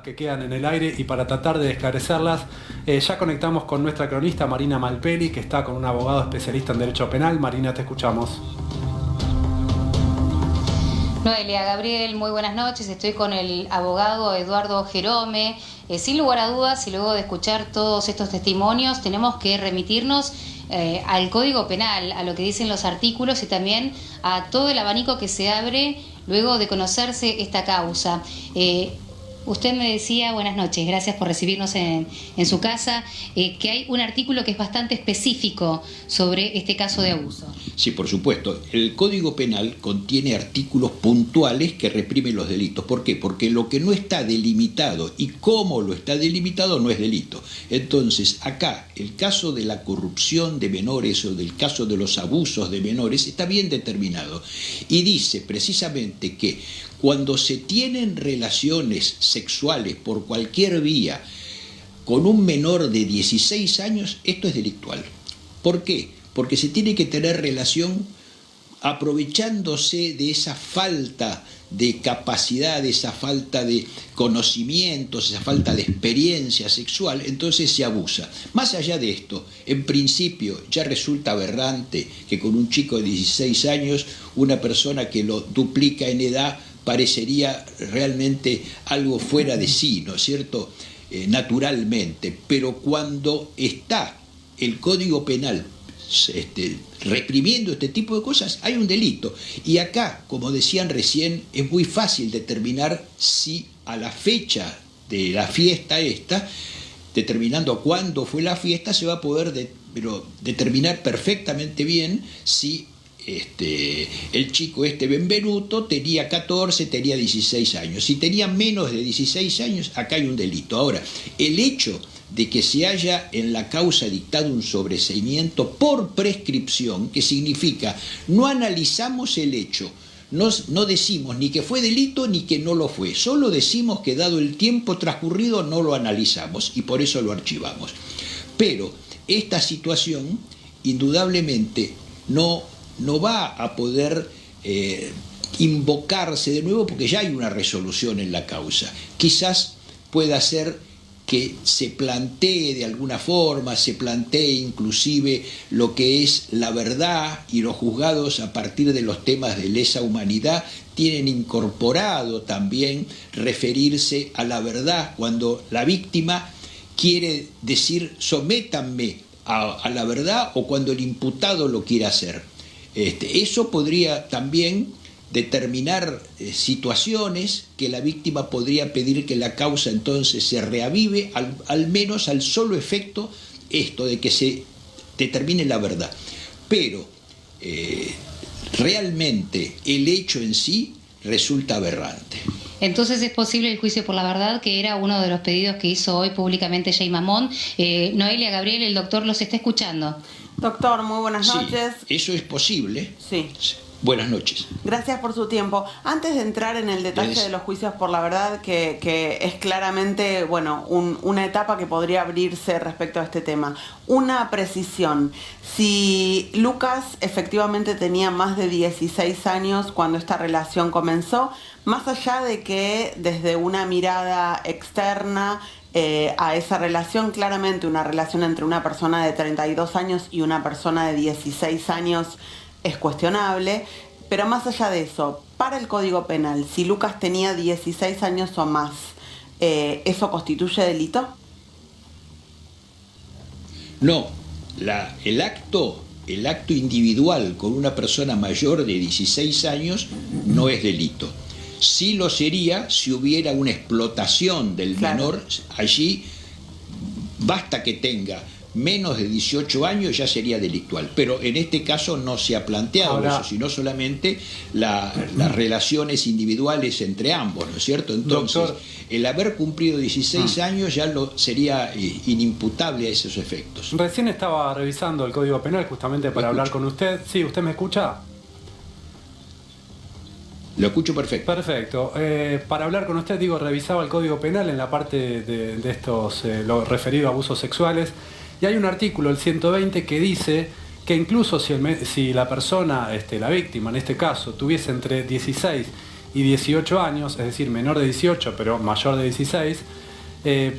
Que quedan en el aire y para tratar de esclarecerlas, ya conectamos con nuestra cronista Marina Malpeli, que está con un abogado especialista en Derecho Penal. Marina, te escuchamos. Noelia, Gabriel, muy buenas noches. Estoy con el abogado Eduardo Jerome. Sin lugar a dudas, y luego de escuchar todos estos testimonios, tenemos que remitirnos al Código Penal, a lo que dicen los artículos y también a todo el abanico que se abre luego de conocerse esta causa. Usted me decía, buenas noches, gracias por recibirnos en su casa, que hay un artículo que es bastante específico sobre este caso de abuso. Sí, por supuesto. El Código Penal contiene artículos puntuales que reprimen los delitos. ¿Por qué? Porque lo que no está delimitado y cómo lo está delimitado no es delito. Entonces, acá, el caso de la corrupción de menores o del caso de los abusos de menores está bien determinado. Y dice precisamente que cuando se tienen relaciones sexuales por cualquier vía con un menor de 16 años, esto es delictual. ¿Por qué? Porque se tiene que tener relación aprovechándose de esa falta de capacidad, de esa falta de conocimientos, esa falta de experiencia sexual, entonces se abusa. Más allá de esto, en principio ya resulta aberrante que con un chico de 16 años, una persona que lo duplica en edad, parecería realmente algo fuera de sí, ¿no es cierto? Naturalmente, pero cuando está el Código Penal reprimiendo este tipo de cosas, hay un delito. Y acá, como decían recién, es muy fácil determinar si a la fecha de la fiesta esta, determinando cuándo fue la fiesta, se va a poder determinar perfectamente bien si el chico Benvenuto tenía 14, tenía 16 años. Si tenía menos de 16 años, acá hay un delito. Ahora, el hecho de que se haya en la causa dictado un sobreseimiento por prescripción, que significa no analizamos el hecho, no decimos ni que fue delito ni que no lo fue, solo decimos que dado el tiempo transcurrido no lo analizamos y por eso lo archivamos. Pero esta situación indudablemente no va a poder invocarse de nuevo porque ya hay una resolución en la causa. Quizás pueda ser que se plantee de alguna forma, se plantee inclusive lo que es la verdad, y los juzgados a partir de los temas de lesa humanidad tienen incorporado también referirse a la verdad cuando la víctima quiere decir sométanme a la verdad o cuando el imputado lo quiere hacer. Eso podría también determinar situaciones que la víctima podría pedir que la causa entonces se reavive, al menos al solo efecto esto de que se determine la verdad. Pero realmente el hecho en sí resulta aberrante. Entonces es posible el juicio por la verdad, que era uno de los pedidos que hizo hoy públicamente Jay Mamón. Noelia, Gabriel, el doctor los está escuchando. Doctor, muy buenas noches. Sí, eso es posible. Sí. Buenas noches. Gracias por su tiempo. Antes de entrar en el detalle de los juicios por la verdad, que es claramente, bueno, una etapa que podría abrirse respecto a este tema. Una precisión. Si Lucas efectivamente tenía más de 16 años cuando esta relación comenzó, más allá de que desde una mirada externa a esa relación, claramente una relación entre una persona de 32 años y una persona de 16 años es cuestionable, pero más allá de eso, para el Código Penal, si Lucas tenía 16 años o más, ¿eso constituye delito? No, el acto individual con una persona mayor de 16 años no es delito. Sí lo sería si hubiera una explotación del menor. Allí basta que tenga menos de 18 años ya sería delictual, pero en este caso no se ha planteado eso, sino solamente las relaciones individuales entre ambos, ¿no es cierto? Entonces, doctor, el haber cumplido 16 años ya sería inimputable a esos efectos. Recién estaba revisando el Código Penal justamente para hablar con usted. Sí, ¿usted me escucha? Lo escucho perfecto. Perfecto. Para hablar con usted, revisaba el Código Penal en la parte de estos, lo referido a abusos sexuales, y hay un artículo, el 120, que dice que incluso si la persona, la víctima en este caso, tuviese entre 16 y 18 años, es decir, menor de 18 pero mayor de 16,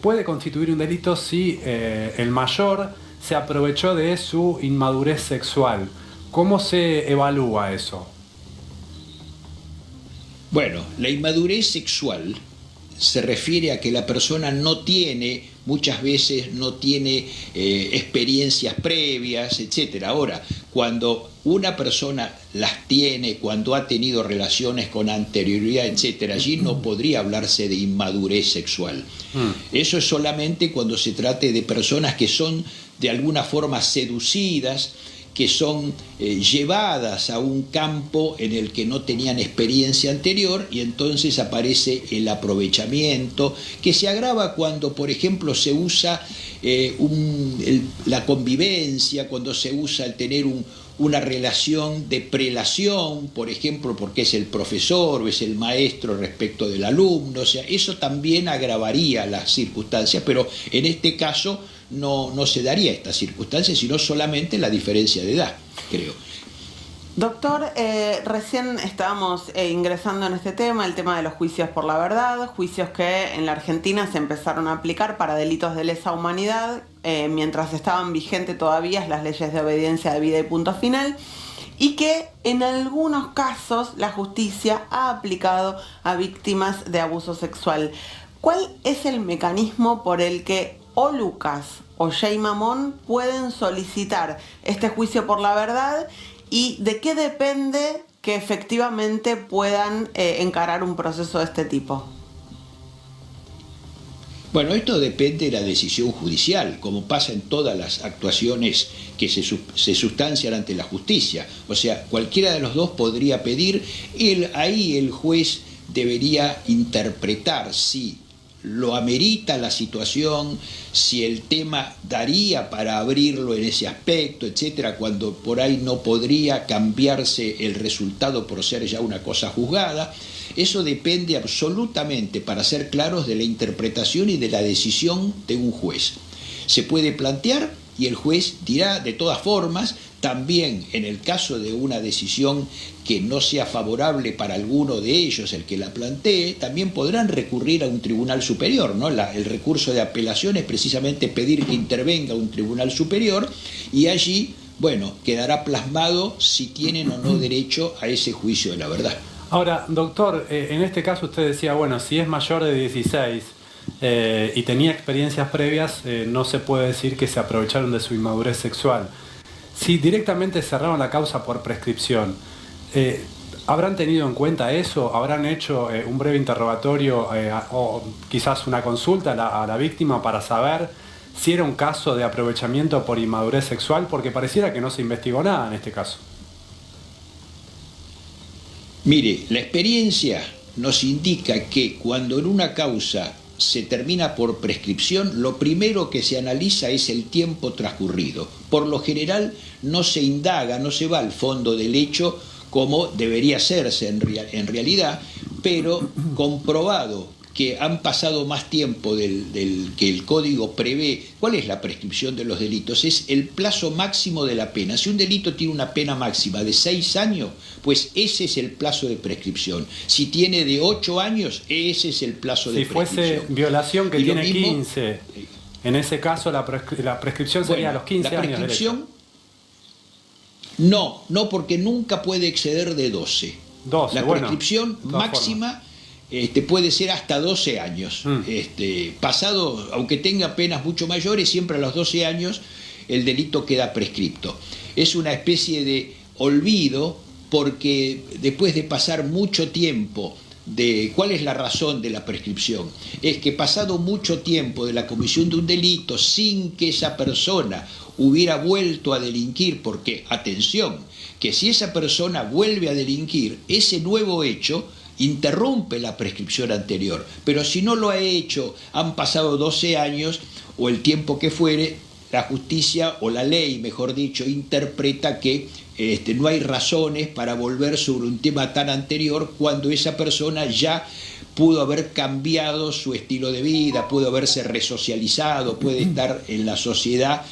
puede constituir un delito si el mayor se aprovechó de su inmadurez sexual. ¿Cómo se evalúa eso? Bueno, la inmadurez sexual se refiere a que la persona muchas veces no tiene experiencias previas, etc. Ahora, cuando una persona las tiene, cuando ha tenido relaciones con anterioridad, etc., allí no podría hablarse de inmadurez sexual. Eso es solamente cuando se trate de personas que son de alguna forma seducidas, que son llevadas a un campo en el que no tenían experiencia anterior, y entonces aparece el aprovechamiento, que se agrava cuando, por ejemplo, se usa la convivencia, cuando se usa el tener una relación de prelación, por ejemplo, porque es el profesor o es el maestro respecto del alumno. O sea, eso también agravaría las circunstancias, pero en este caso no se daría esta circunstancia, sino solamente la diferencia de edad, creo. Doctor, recién estábamos ingresando en este tema, el tema de los juicios por la verdad, juicios que en la Argentina se empezaron a aplicar para delitos de lesa humanidad, mientras estaban vigentes todavía las leyes de obediencia debida y punto final, y que en algunos casos la justicia ha aplicado a víctimas de abuso sexual. ¿Cuál es el mecanismo por el que o Lucas o Jay Mamón pueden solicitar este juicio por la verdad, y de qué depende que efectivamente puedan encarar un proceso de este tipo? Bueno, esto depende de la decisión judicial, como pasa en todas las actuaciones que se sustancian ante la justicia. O sea, cualquiera de los dos podría pedir, ahí el juez debería interpretar si lo amerita la situación, si el tema daría para abrirlo en ese aspecto, etcétera, cuando por ahí no podría cambiarse el resultado por ser ya una cosa juzgada. Eso depende absolutamente, para ser claros, de la interpretación y de la decisión de un juez. Se puede plantear y el juez dirá de todas formas. También en el caso de una decisión que no sea favorable para alguno de ellos, el que la plantee, también podrán recurrir a un tribunal superior, ¿no? El recurso de apelación es precisamente pedir que intervenga un tribunal superior, y allí, bueno, quedará plasmado si tienen o no derecho a ese juicio de la verdad. Ahora, doctor, en este caso usted decía, bueno, si es mayor de 16 y tenía experiencias previas, no se puede decir que se aprovecharon de su inmadurez sexual. Si directamente cerraron la causa por prescripción, ¿habrán tenido en cuenta eso? ¿Habrán hecho un breve interrogatorio o quizás una consulta a la víctima para saber si era un caso de aprovechamiento por inmadurez sexual? Porque pareciera que no se investigó nada en este caso. Mire, la experiencia nos indica que cuando en una causa se termina por prescripción, lo primero que se analiza es el tiempo transcurrido. Por lo general no se indaga, no se va al fondo del hecho como debería hacerse en realidad, pero comprobado que han pasado más tiempo del que el código prevé. ¿Cuál es la prescripción de los delitos? Es el plazo máximo de la pena. Si un delito tiene una pena máxima de 6 años, pues ese es el plazo de prescripción. Si tiene de 8 años, ese es el plazo de prescripción. Si fuese violación que tiene 15, en ese caso la prescripción sería a los 15 años. La prescripción, no, porque nunca puede exceder de 12. La prescripción máxima puede ser hasta 12 años. Pasado, aunque tenga penas mucho mayores, siempre a los 12 años el delito queda prescripto. Es una especie de olvido, porque después de pasar mucho tiempo, ¿cuál es la razón de la prescripción? Es que pasado mucho tiempo de la comisión de un delito sin que esa persona hubiera vuelto a delinquir, porque, atención, que si esa persona vuelve a delinquir, ese nuevo hecho interrumpe la prescripción anterior, pero si no lo ha hecho, han pasado 12 años o el tiempo que fuere, la justicia o la ley, mejor dicho, interpreta que no hay razones para volver sobre un tema tan anterior cuando esa persona ya pudo haber cambiado su estilo de vida, pudo haberse resocializado, puede estar en la sociedad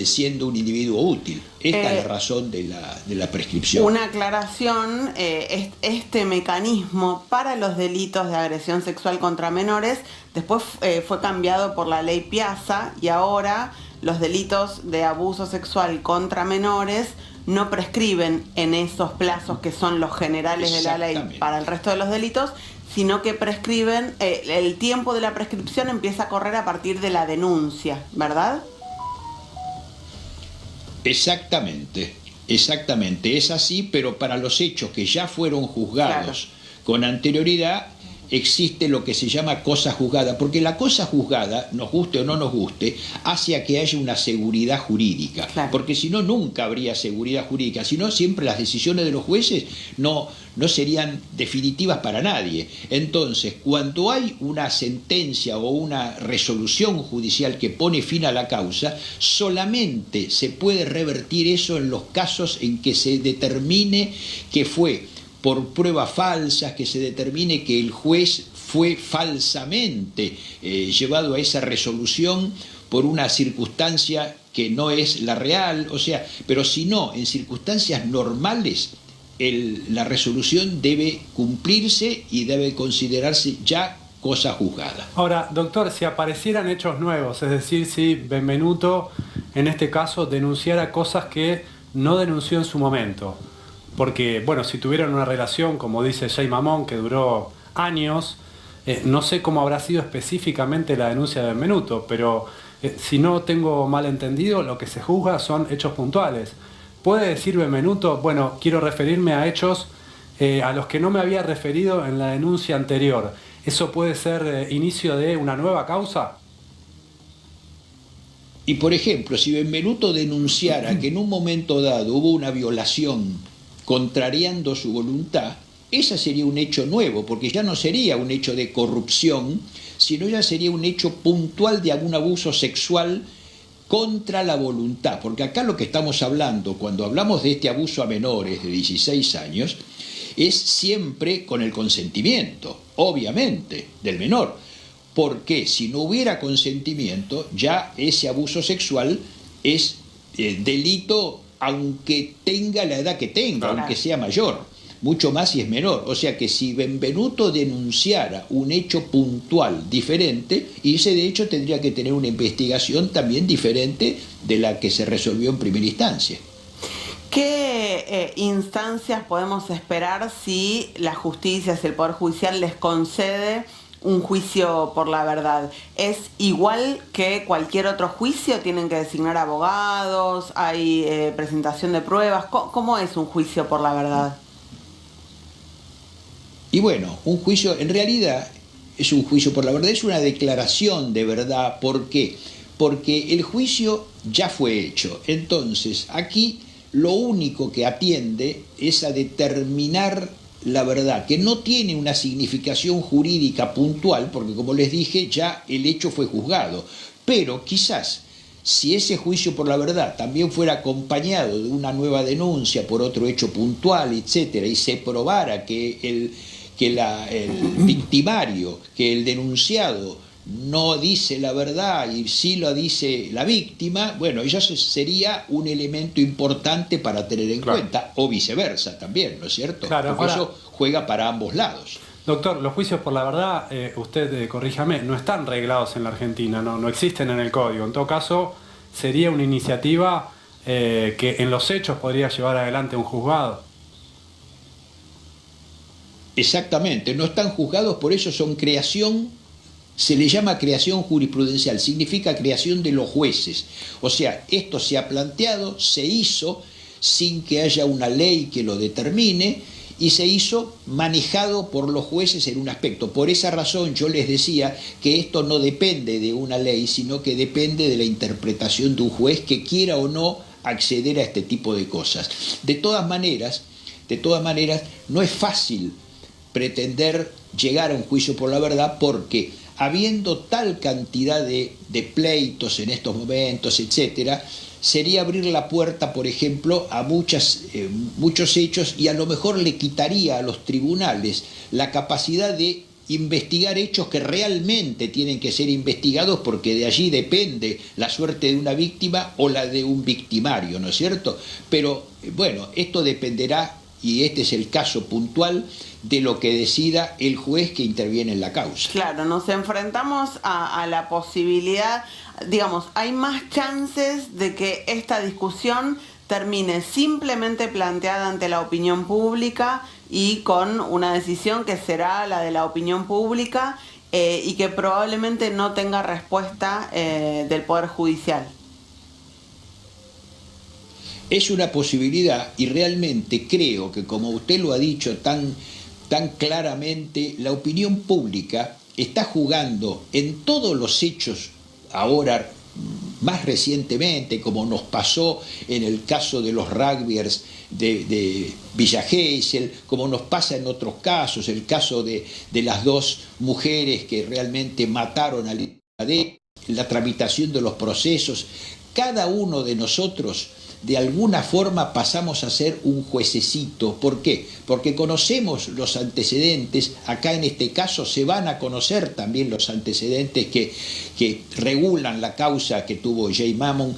siendo un individuo útil. Esta es la razón de la prescripción. Una aclaración, este mecanismo para los delitos de agresión sexual contra menores después fue cambiado por la ley Piazza y ahora los delitos de abuso sexual contra menores no prescriben en esos plazos que son los generales de la ley para el resto de los delitos, sino que prescriben, el tiempo de la prescripción empieza a correr a partir de la denuncia, ¿verdad? Exactamente, es así, pero para los hechos que ya fueron juzgados con anterioridad, existe lo que se llama cosa juzgada, porque la cosa juzgada, nos guste o no nos guste, hace a que haya una seguridad jurídica, porque si no, nunca habría seguridad jurídica, si no, siempre las decisiones de los jueces no serían definitivas para nadie. Entonces, cuando hay una sentencia o una resolución judicial que pone fin a la causa, solamente se puede revertir eso en los casos en que se determine que fue por pruebas falsas, que se determine que el juez fue falsamente llevado a esa resolución por una circunstancia que no es la real, o sea, pero si no, en circunstancias normales, la resolución debe cumplirse y debe considerarse ya cosa juzgada. Ahora, doctor, si aparecieran hechos nuevos, es decir, si Benvenuto, en este caso, denunciara cosas que no denunció en su momento, porque, bueno, si tuvieran una relación, como dice Jay Mamón, que duró años, no sé cómo habrá sido específicamente la denuncia de Benvenuto, pero si no tengo mal entendido, lo que se juzga son hechos puntuales. ¿Puede decir Benvenuto, bueno, quiero referirme a hechos a los que no me había referido en la denuncia anterior? ¿Eso puede ser inicio de una nueva causa? Y, por ejemplo, si Benvenuto denunciara que en un momento dado hubo una violación contrariando su voluntad, ese sería un hecho nuevo, porque ya no sería un hecho de corrupción, sino ya sería un hecho puntual de algún abuso sexual contra la voluntad, porque acá lo que estamos hablando, cuando hablamos de este abuso a menores de 16 años, es siempre con el consentimiento, obviamente, del menor, porque si no hubiera consentimiento, ya ese abuso sexual es delito aunque tenga la edad que tenga, aunque sea mayor, mucho más si es menor. O sea que si Benvenuto denunciara un hecho puntual diferente, y ese de hecho tendría que tener una investigación también diferente de la que se resolvió en primera instancia. ¿Qué instancias podemos esperar si la justicia, si el Poder Judicial les concede un juicio por la verdad? ¿Es igual que cualquier otro juicio? ¿Tienen que designar abogados? ¿Hay presentación de pruebas? ¿Cómo es un juicio por la verdad? Y bueno, un juicio en realidad es un juicio por la verdad, es una declaración de verdad. ¿Por qué? Porque el juicio ya fue hecho. Entonces, aquí lo único que atiende es a determinar la verdad, que no tiene una significación jurídica puntual, porque como les dije, ya el hecho fue juzgado. Pero quizás, si ese juicio por la verdad también fuera acompañado de una nueva denuncia por otro hecho puntual, etcétera, y se probara que el victimario, que el denunciado no dice la verdad y sí lo dice la víctima, bueno, eso sería un elemento importante para tener en cuenta, o viceversa también, ¿no es cierto? Claro, porque eso juega para ambos lados. Doctor, los juicios por la verdad, usted corríjame, no están reglados en la Argentina, no existen en el código. En todo caso, sería una iniciativa que en los hechos podría llevar adelante un juzgado. Exactamente, no están juzgados, por eso son creación. Se le llama creación jurisprudencial, significa creación de los jueces. O sea, esto se ha planteado, se hizo sin que haya una ley que lo determine y se hizo manejado por los jueces en un aspecto. Por esa razón yo les decía que esto no depende de una ley, sino que depende de la interpretación de un juez que quiera o no acceder a este tipo de cosas. De todas maneras, no es fácil pretender llegar a un juicio por la verdad porque habiendo tal cantidad de pleitos en estos momentos, etcétera, sería abrir la puerta, por ejemplo, a muchos hechos, y a lo mejor le quitaría a los tribunales la capacidad de investigar hechos que realmente tienen que ser investigados, porque de allí depende la suerte de una víctima o la de un victimario, ¿no es cierto? Pero bueno, esto dependerá, y este es el caso puntual, de lo que decida el juez que interviene en la causa. Claro, nos enfrentamos a la posibilidad, digamos, hay más chances de que esta discusión termine simplemente planteada ante la opinión pública y con una decisión que será la de la opinión pública y que probablemente no tenga respuesta del Poder Judicial. Es una posibilidad, y realmente creo que, como usted lo ha dicho tan claramente, la opinión pública está jugando en todos los hechos ahora, más recientemente, como nos pasó en el caso de los rugbyers de Villa Gesell, como nos pasa en otros casos, el caso de las dos mujeres que realmente mataron a la tramitación de los procesos. Cada uno de nosotros, de alguna forma, pasamos a ser un juececito. ¿Por qué? Porque conocemos los antecedentes. Acá en este caso se van a conocer también los antecedentes que regulan la causa que tuvo Jay Mammon,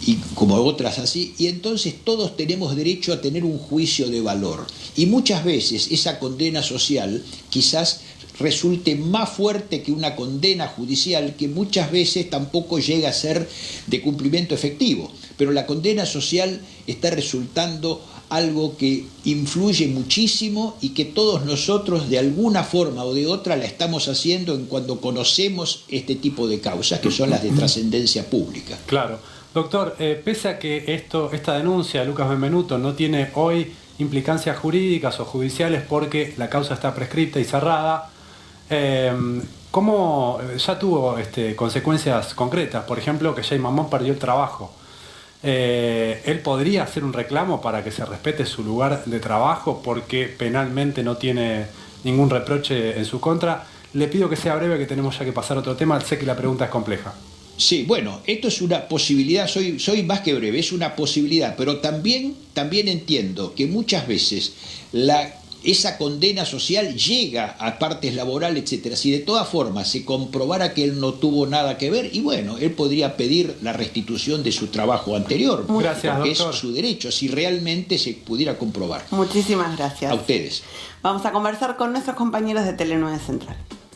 y como otras así, y entonces todos tenemos derecho a tener un juicio de valor. Y muchas veces esa condena social quizás resulte más fuerte que una condena judicial, que muchas veces tampoco llega a ser de cumplimiento efectivo. Pero la condena social está resultando algo que influye muchísimo, y que todos nosotros de alguna forma o de otra la estamos haciendo en cuando conocemos este tipo de causas, que son las de trascendencia pública. Claro. Doctor, pese a que esta denuncia de Lucas Benvenuto no tiene hoy implicancias jurídicas o judiciales porque la causa está prescripta y cerrada, ¿cómo ya tuvo consecuencias concretas? Por ejemplo, que Jay Mammon perdió el trabajo. ¿Él podría hacer un reclamo para que se respete su lugar de trabajo porque penalmente no tiene ningún reproche en su contra? Le pido que sea breve, que tenemos ya que pasar a otro tema. Sé que la pregunta es compleja. Sí, bueno, esto es una posibilidad, soy más que breve, es una posibilidad, pero también entiendo que muchas veces esa condena social llega a partes laborales, etcétera. Si de todas formas se comprobara que él no tuvo nada que ver, y bueno, él podría pedir la restitución de su trabajo anterior. Gracias, porque doctor. Es su derecho, si realmente se pudiera comprobar. Muchísimas gracias. A ustedes. Vamos a conversar con nuestros compañeros de Tele 9 Central.